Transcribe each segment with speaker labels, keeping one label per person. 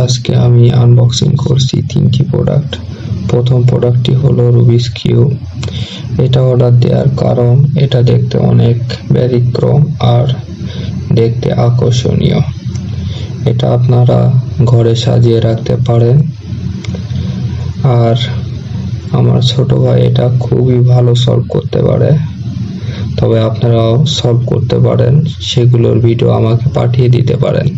Speaker 1: আজকে আমি আনবক্সিং করছি তিনটি প্রোডাক্ট। প্রথম প্রোডাক্টটি হলো রুবিক্স কিউব। এটা অর্ডার দেওয়ার কারণ এটা দেখতে অনেক ব্যতিক্রম আর দেখতে আকর্ষণীয়। এটা আপনারা ঘরে সাজিয়ে রাখতে পারেন। আর আমার ছোট ভাই এটা খুবই ভালো সলভ করতে পারে, তবে আপনারাও সলভ করতে পারেন, সেগুলোর ভিডিও আমাকে পাঠিয়ে দিতে পারেন।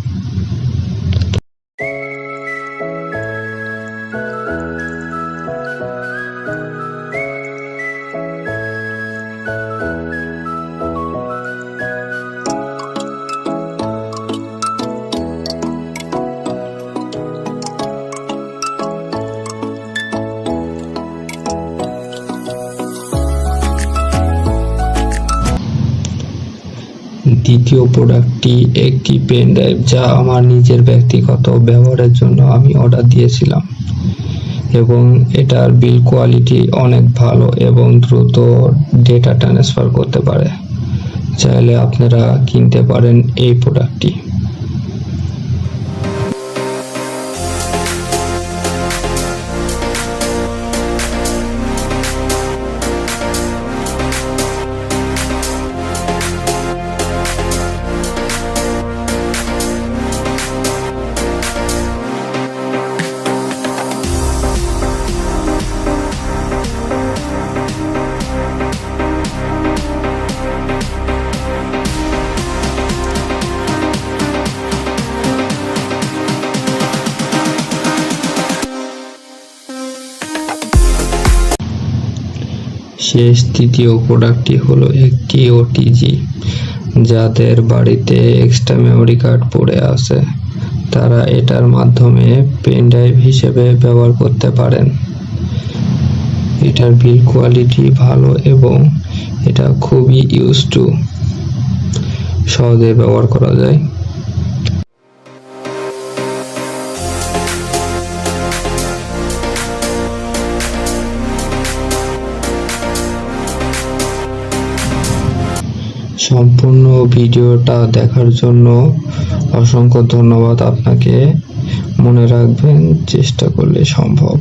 Speaker 1: দ্বিতীয় প্রোডাক্টটি একটি পেন ড্রাইভ, যা আমার নিজের ব্যক্তিগত ব্যবহারের জন্য আমি অর্ডার দিয়েছিলাম এবং এটার বিল কোয়ালিটি অনেক ভালো এবং দ্রুত ডেটা ট্রান্সফার করতে পারে। চাইলে আপনারা কিনতে পারেন এই প্রোডাক্টটি। শেষ তৃতীয় প্রোডাক্টটি হলো একটি ওটিজি। যাদের বাড়িতে এক্সট্রা মেমোরি কার্ড পড়ে আছে, তারা এটার মাধ্যমে পেন ড্রাইভ হিসেবে ব্যবহার করতে পারেন। এটার বিল্ড কোয়ালিটি ভালো এবং এটা খুবই ইউজ টু, সহজে ব্যবহার করা যায়। সম্পূর্ণ ভিডিওটা দেখার জন্য অসংখ্য ধন্যবাদ আপনাকে। মনে রাখবেন, চেষ্টা করলে সম্ভব।